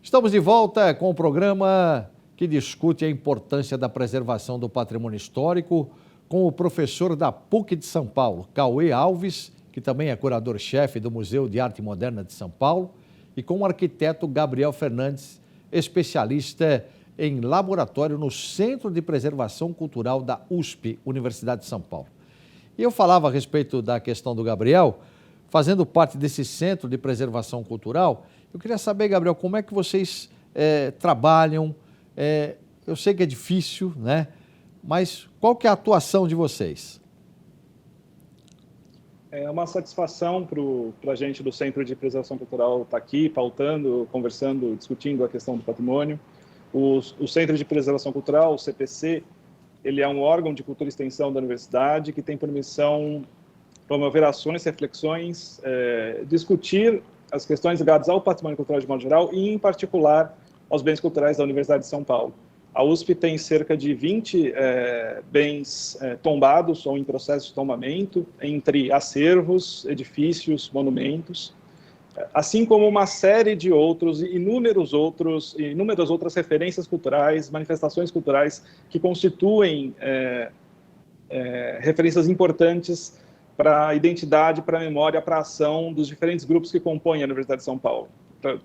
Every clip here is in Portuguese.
Estamos de volta com o programa que discute a importância da preservação do patrimônio histórico com o professor da PUC de São Paulo, Cauê Alves, que também é curador-chefe do Museu de Arte Moderna de São Paulo, e com o arquiteto Gabriel Fernandes, especialista em laboratório no Centro de Preservação Cultural da USP, Universidade de São Paulo. E eu falava a respeito da questão do Gabriel, fazendo parte desse Centro de Preservação Cultural. Eu queria saber, Gabriel, como é que vocês trabalham? Eu sei que é difícil, né? Mas qual que é a atuação de vocês? É uma satisfação para a gente do Centro de Preservação Cultural estar aqui, pautando, conversando, discutindo a questão do patrimônio. O Centro de Preservação Cultural, o CPC, ele é um órgão de cultura e extensão da universidade que tem por missão promover ações, reflexões, discutir as questões ligadas ao patrimônio cultural de modo geral e, em particular, aos bens culturais da Universidade de São Paulo. A USP tem cerca de 20 bens tombados ou em processo de tombamento, entre acervos, edifícios, monumentos, assim como uma série de inúmeras outras referências culturais, manifestações culturais que constituem referências importantes para a identidade, para a memória, para a ação dos diferentes grupos que compõem a Universidade de São Paulo, para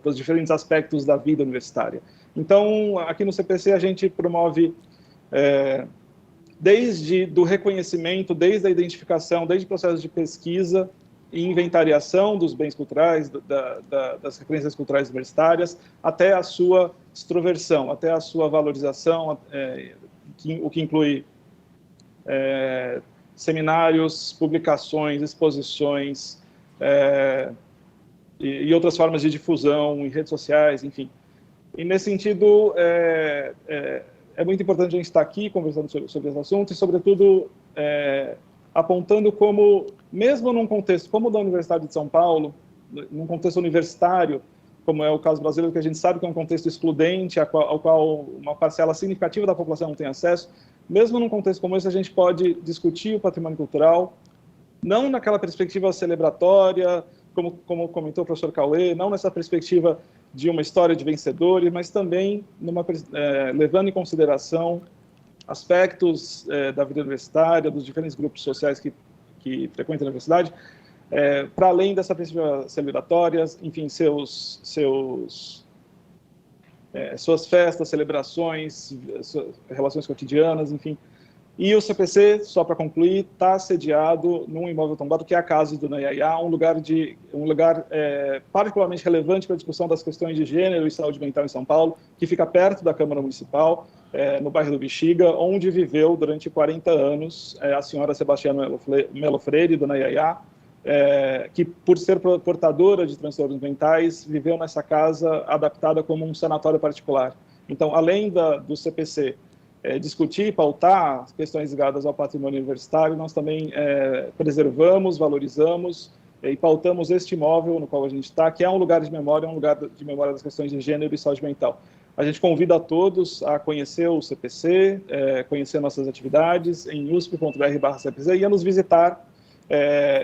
os diferentes aspectos da vida universitária. Então, aqui no CPC, a gente promove, desde do reconhecimento, desde a identificação, desde o processo de pesquisa e inventariação dos bens culturais, das referências culturais universitárias, até a sua extroversão, até a sua valorização, o que inclui seminários, publicações, exposições e outras formas de difusão em redes sociais, enfim. E, nesse sentido, é muito importante a gente estar aqui conversando sobre esse assunto e, sobretudo, apontando como, mesmo num contexto como o da Universidade de São Paulo, num contexto universitário, como é o caso brasileiro, que a gente sabe que é um contexto excludente, ao qual uma parcela significativa da população não tem acesso, mesmo num contexto como esse, a gente pode discutir o patrimônio cultural, não naquela perspectiva celebratória, como comentou o professor Cauê, não nessa perspectiva de uma história de vencedores, mas também levando em consideração aspectos da vida universitária, dos diferentes grupos sociais que frequentam a universidade, para além dessa perspectiva celebratória, enfim, suas festas, celebrações, relações cotidianas, enfim. E o CPC, só para concluir, está sediado num imóvel tombado, que é a Casa do Nayayá, um lugar particularmente relevante para a discussão das questões de gênero e saúde mental em São Paulo, que fica perto da Câmara Municipal, no bairro do Bexiga, onde viveu durante 40 anos a senhora Sebastiana Melo Freire, do Nayayá, que, por ser portadora de transtornos mentais, viveu nessa casa adaptada como um sanatório particular. Então, além do CPC discutir e pautar questões ligadas ao patrimônio universitário, nós também preservamos, valorizamos e pautamos este imóvel no qual a gente está, que é um lugar de memória das questões de gênero e saúde mental. A gente convida a todos a conhecer o CPC, conhecer nossas atividades em usp.br/CPC e a nos visitar.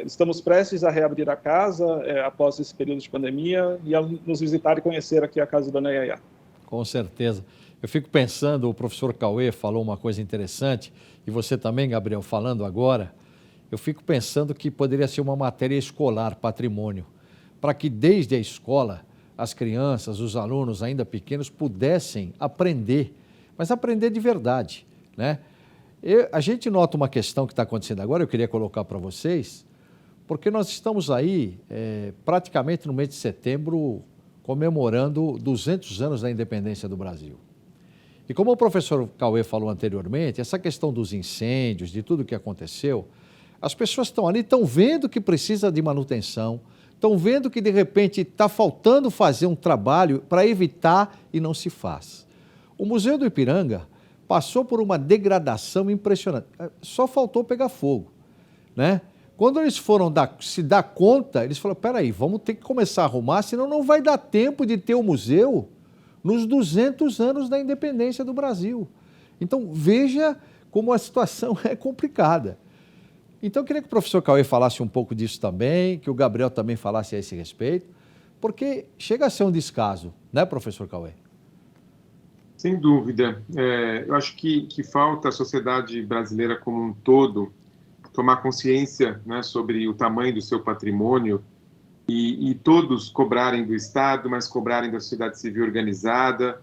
Estamos prestes a reabrir a casa após esse período de pandemia e a nos visitar e conhecer aqui a Casa da Nayayá. Com certeza. Eu fico pensando, o professor Cauê falou uma coisa interessante, e você também, Gabriel, falando agora, eu fico pensando que poderia ser uma matéria escolar, patrimônio, para que desde a escola as crianças, os alunos ainda pequenos pudessem aprender, mas aprender de verdade, né? A gente nota uma questão que está acontecendo agora, eu queria colocar para vocês, porque nós estamos aí praticamente no mês de setembro comemorando 200 anos da independência do Brasil. E como o professor Cauê falou anteriormente, essa questão dos incêndios, de tudo que aconteceu, as pessoas estão ali, estão vendo que precisa de manutenção, estão vendo que de repente está faltando fazer um trabalho para evitar e não se faz. O Museu do Ipiranga passou por uma degradação impressionante, só faltou pegar fogo, né? Quando eles foram se dar conta, eles falaram, peraí, vamos ter que começar a arrumar, senão não vai dar tempo de ter o museu nos 200 anos da independência do Brasil. Então, veja como a situação é complicada. Então, eu queria que o professor Cauê falasse um pouco disso também, que o Gabriel também falasse a esse respeito, porque chega a ser um descaso, né, professor Cauê? Sem dúvida. Eu acho que falta a sociedade brasileira como um todo tomar consciência, né, sobre o tamanho do seu patrimônio e todos cobrarem do Estado, mas cobrarem da sociedade civil organizada,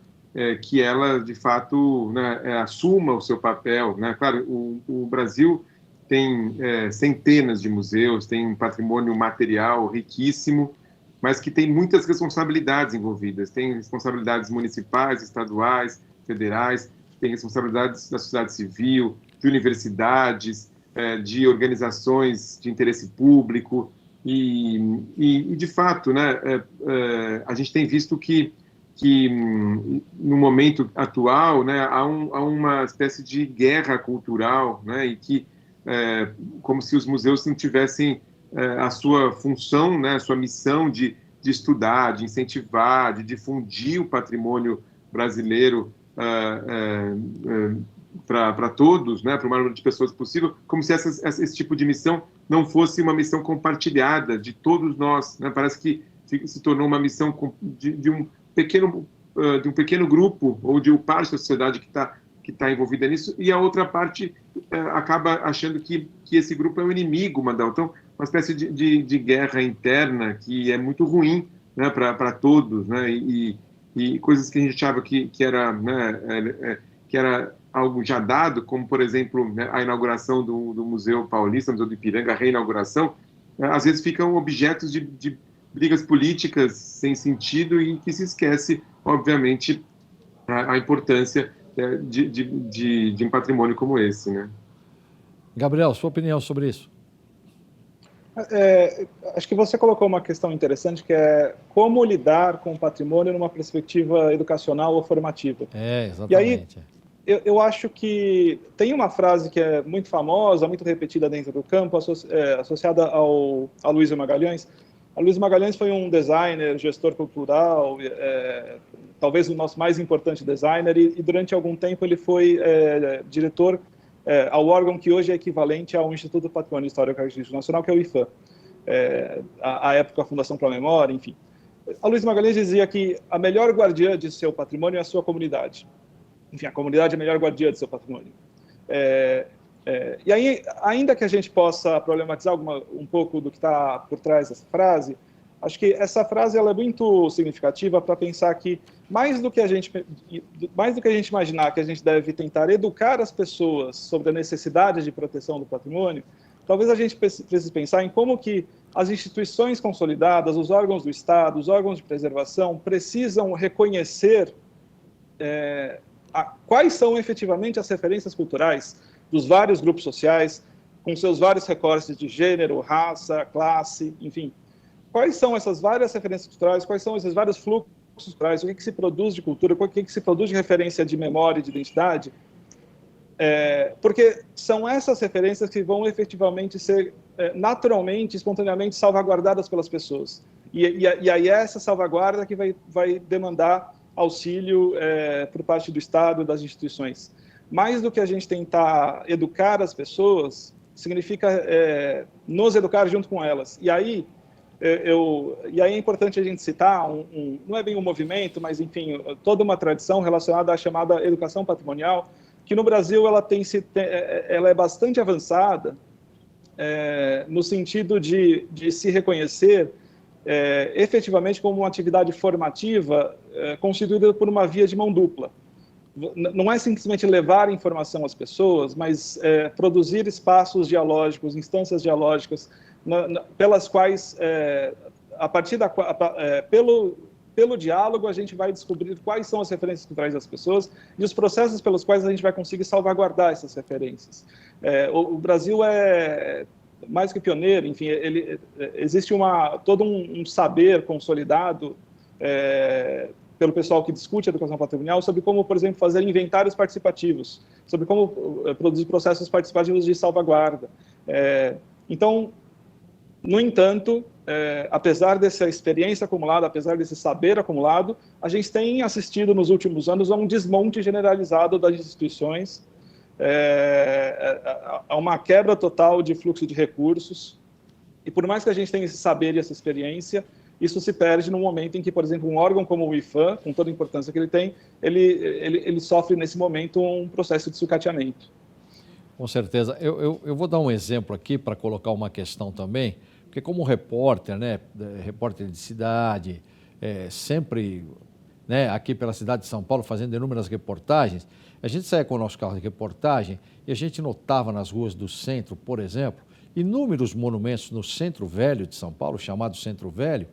que ela, de fato, né, assuma o seu papel. Né? Claro, o Brasil tem centenas de museus, tem um patrimônio material riquíssimo, mas que tem muitas responsabilidades envolvidas. Tem responsabilidades municipais, estaduais, federais, tem responsabilidades da sociedade civil, de universidades, de organizações de interesse público. E de fato, né, a gente tem visto que no momento atual, né, há uma espécie de guerra cultural, né, e que como se os museus não tivessem a sua função, né, a sua missão de estudar, de incentivar, de difundir o patrimônio brasileiro para todos, né, para o maior número de pessoas possível, como se esse tipo de missão não fosse uma missão compartilhada de todos nós. Né? Parece que se tornou uma missão de um pequeno grupo ou de uma parte da sociedade que está envolvida nisso, e a outra parte acaba achando que esse grupo é o inimigo, Madal. Então, uma espécie de guerra interna que é muito ruim, né, para todos, né, e coisas que a gente achava que era, né, que era algo já dado, como, por exemplo, né, a inauguração do Museu Paulista, Museu do Ipiranga, a reinauguração, às vezes ficam objetos de brigas políticas sem sentido e que se esquece, obviamente, a importância de um patrimônio como esse, né? Gabriel, sua opinião sobre isso? Acho que você colocou uma questão interessante, que é como lidar com o patrimônio numa perspectiva educacional ou formativa. Exatamente. E aí, eu acho que tem uma frase que é muito famosa, muito repetida dentro do campo, associada ao Aloysio Magalhães. Aloysio Magalhães foi um designer, gestor cultural, talvez o nosso mais importante designer, e durante algum tempo ele foi diretor ao órgão que hoje é equivalente ao Instituto do Patrimônio Histórico e Artístico Nacional, que é o IFAM, à época a Fundação para a Memória, enfim. Aloysio Magalhães dizia que a melhor guardiã de seu patrimônio é a sua comunidade. Enfim, a comunidade é a melhor guardiã de seu patrimônio. E aí, ainda que a gente possa problematizar um pouco do que está por trás dessa frase, acho que essa frase ela é muito significativa para pensar que, mais do que a gente imaginar que a gente deve tentar educar as pessoas sobre a necessidade de proteção do patrimônio, talvez a gente precise pensar em como que as instituições consolidadas, os órgãos do Estado, os órgãos de preservação, precisam reconhecer quais são efetivamente as referências culturais dos vários grupos sociais, com seus vários recortes de gênero, raça, classe, enfim. Quais são essas várias referências culturais, quais são esses vários fluxos culturais, o que se produz de cultura, o que se produz de referência de memória e de identidade, porque são essas referências que vão efetivamente ser naturalmente, espontaneamente salvaguardadas pelas pessoas. E aí é essa salvaguarda que vai demandar auxílio por parte do Estado e das instituições. Mais do que a gente tentar educar as pessoas, significa nos educar junto com elas. E aí é importante a gente citar, não é bem um movimento, mas, enfim, toda uma tradição relacionada à chamada educação patrimonial, que no Brasil ela é bastante avançada, no sentido de se reconhecer efetivamente como uma atividade formativa constituída por uma via de mão dupla. Não é simplesmente levar informação às pessoas, mas produzir espaços dialógicos, instâncias dialógicas, pelas quais, pelo diálogo, a gente vai descobrir quais são as referências culturais das pessoas e os processos pelos quais a gente vai conseguir salvaguardar essas referências. O Brasil é mais que pioneiro, enfim, existe todo um saber consolidado pelo pessoal que discute a educação patrimonial sobre como, por exemplo, fazer inventários participativos, sobre como produzir processos participativos de salvaguarda. Então, no entanto, apesar dessa experiência acumulada, apesar desse saber acumulado, a gente tem assistido nos últimos anos a um desmonte generalizado das instituições, a uma quebra total de fluxo de recursos, e por mais que a gente tenha esse saber e essa experiência, isso se perde no momento em que, por exemplo, um órgão como o IPHAN, com toda a importância que ele tem, ele sofre nesse momento um processo de sucateamento. Com certeza. Eu vou dar um exemplo aqui para colocar uma questão também, porque como repórter, né, repórter de cidade, sempre, né, aqui pela cidade de São Paulo, fazendo inúmeras reportagens, a gente saía com o nosso carro de reportagem e a gente notava nas ruas do centro, por exemplo, inúmeros monumentos no Centro Velho de São Paulo, chamado Centro Velho,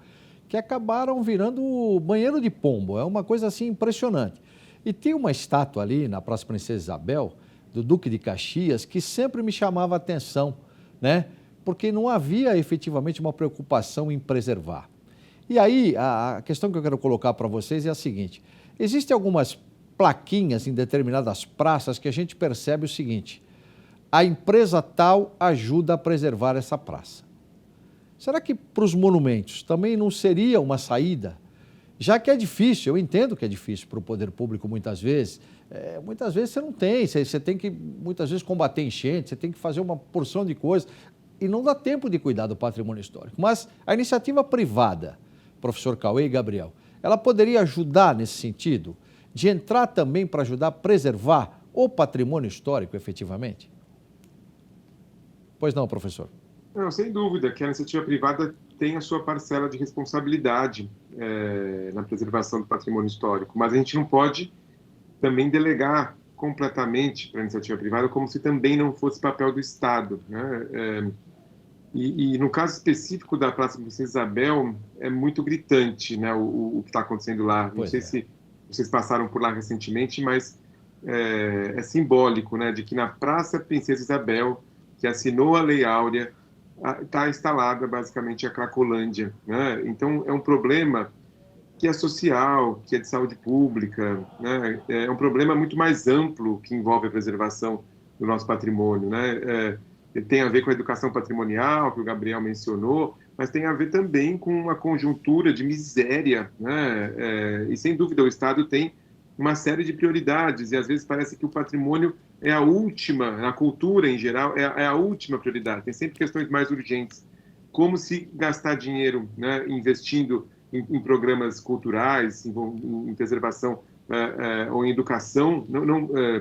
que acabaram virando banheiro de pombo. É uma coisa assim impressionante. E tem uma estátua ali na Praça Princesa Isabel, do Duque de Caxias, que sempre me chamava a atenção, né? Porque não havia efetivamente uma preocupação em preservar. E aí, a questão que eu quero colocar para vocês é a seguinte: existem algumas plaquinhas em determinadas praças que a gente percebe o seguinte: a empresa tal ajuda a preservar essa praça. Será que para os monumentos também não seria uma saída? Já que é difícil, eu entendo que é difícil para o poder público muitas vezes você não tem, você tem que muitas vezes combater enchente, você tem que fazer uma porção de coisas e não dá tempo de cuidar do patrimônio histórico. Mas a iniciativa privada, professor Cauê e Gabriel, ela poderia ajudar nesse sentido, de entrar também para ajudar a preservar o patrimônio histórico efetivamente? Pois não, professor? Não, sem dúvida que a iniciativa privada tem a sua parcela de responsabilidade na preservação do patrimônio histórico, mas a gente não pode também delegar completamente para a iniciativa privada como se também não fosse papel do Estado, né? E no caso específico da Praça Princesa Isabel, é muito gritante, né, o que está acontecendo lá. Não sei se vocês passaram por lá recentemente, mas é simbólico, né, de que na Praça Princesa Isabel, que assinou a Lei Áurea, está instalada basicamente a Cracolândia, né? Então é um problema que é social, que é de saúde pública, né? É um problema muito mais amplo que envolve a preservação do nosso patrimônio, né? Tem a ver com a educação patrimonial, que o Gabriel mencionou, mas tem a ver também com uma conjuntura de miséria, né? E sem dúvida o Estado tem uma série de prioridades, e às vezes parece que o patrimônio é a última, a cultura em geral é a última prioridade, tem sempre questões mais urgentes, como se gastar dinheiro, né, investindo em programas culturais, em preservação ou em educação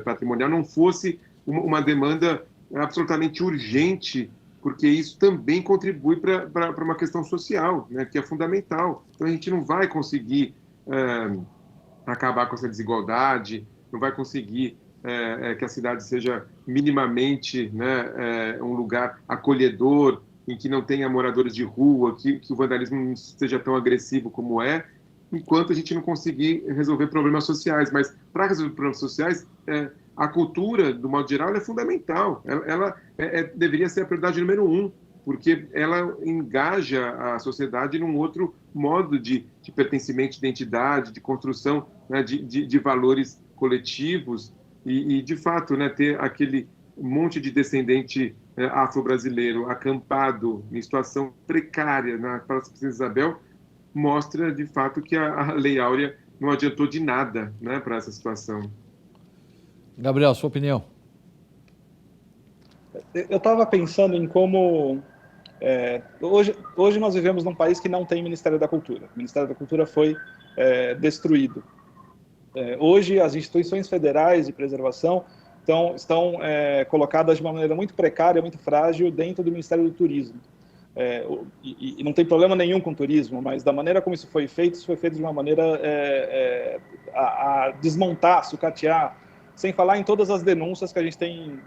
patrimonial não fosse uma demanda absolutamente urgente, porque isso também contribui para uma questão social, né, que é fundamental. Então a gente não vai conseguir acabar com essa desigualdade, não vai conseguir que a cidade seja minimamente, né, um lugar acolhedor, em que não tenha moradores de rua, que o vandalismo não seja tão agressivo como enquanto a gente não conseguir resolver problemas sociais. Mas para resolver problemas sociais, a cultura, do modo geral, é fundamental. Ela deveria ser a prioridade número 1, porque ela engaja a sociedade num outro modo de pertencimento, de identidade, de construção, né, de valores coletivos e, de fato, né, ter aquele monte de descendente afro-brasileiro acampado em situação precária na Praça Princesa Isabel mostra, de fato, que a Lei Áurea não adiantou de nada, né, para essa situação. Gabriel, sua opinião? Eu estava pensando em como... hoje nós vivemos num país que não tem Ministério da Cultura. O Ministério da Cultura foi destruído. Hoje, as instituições federais de preservação estão colocadas de uma maneira muito precária, muito frágil, dentro do Ministério do Turismo. E não tem problema nenhum com o turismo, mas da maneira como isso foi feito de uma maneira a desmontar, sucatear, sem falar em todas as denúncias que a gente tem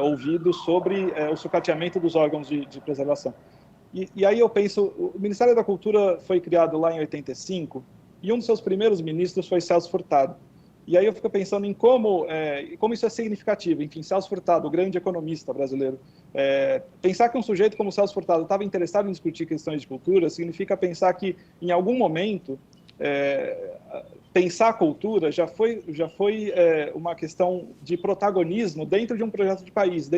ouvido sobre o sucateamento dos órgãos de preservação. E aí eu penso, o Ministério da Cultura foi criado lá em 85, e um dos seus primeiros ministros foi Celso Furtado. E aí eu fico pensando em como isso é significativo. Enfim, Celso Furtado, o grande economista brasileiro, pensar que um sujeito como Celso Furtado estava interessado em discutir questões de cultura significa pensar que, em algum momento, pensar a cultura já foi uma questão de protagonismo dentro de um projeto de país,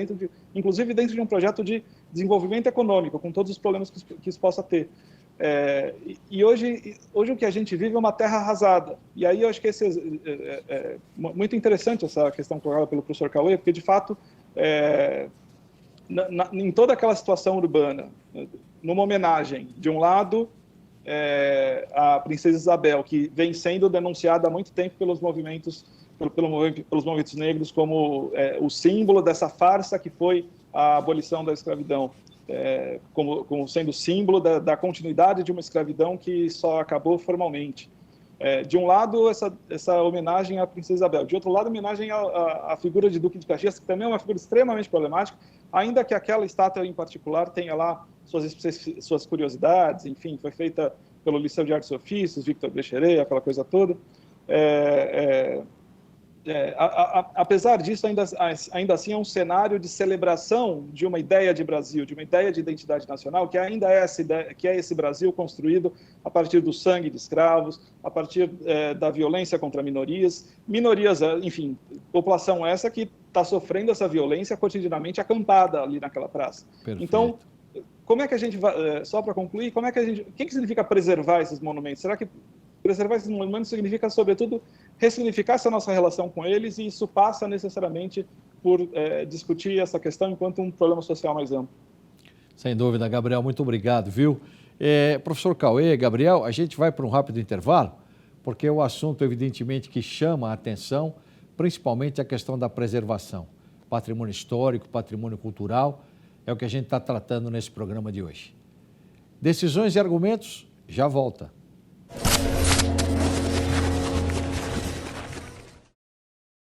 inclusive dentro de um projeto de desenvolvimento econômico, com todos os problemas que isso possa ter. E hoje o que a gente vive é uma terra arrasada. E aí eu acho que é muito interessante essa questão colocada pelo professor Cauê, porque, de fato, em toda aquela situação urbana, numa homenagem, de um lado, a Princesa Isabel, que vem sendo denunciada há muito tempo pelos movimentos negros como o símbolo dessa farsa que foi a abolição da escravidão, como sendo símbolo da continuidade de uma escravidão que só acabou formalmente. De um lado, essa homenagem à Princesa Isabel, de outro lado, homenagem à figura de Duque de Caxias, que também é uma figura extremamente problemática, ainda que aquela estátua em particular tenha lá suas curiosidades, enfim, foi feita pelo Liceu de Artes e Ofícios, Victor Brecheret, aquela coisa toda. Apesar disso, ainda assim é um cenário de celebração de uma ideia de Brasil, de uma ideia de identidade nacional, que ainda é esse Brasil construído a partir do sangue de escravos, a partir da violência contra minorias, enfim, população essa que está sofrendo essa violência cotidianamente acampada ali naquela praça. Perfeito. Então, como é que a gente vai, só para concluir, o que significa preservar esses monumentos? Será que preservar esses monumentos significa, sobretudo, ressignificar essa nossa relação com eles, e isso passa necessariamente por discutir essa questão enquanto um problema social mais amplo? Sem dúvida, Gabriel, muito obrigado, viu? Professor Cauê, Gabriel, a gente vai para um rápido intervalo, porque o assunto, evidentemente, que chama a atenção, principalmente a questão da preservação. Patrimônio histórico, patrimônio cultural, é o que a gente está tratando nesse programa de hoje. Decisões e argumentos, já volta.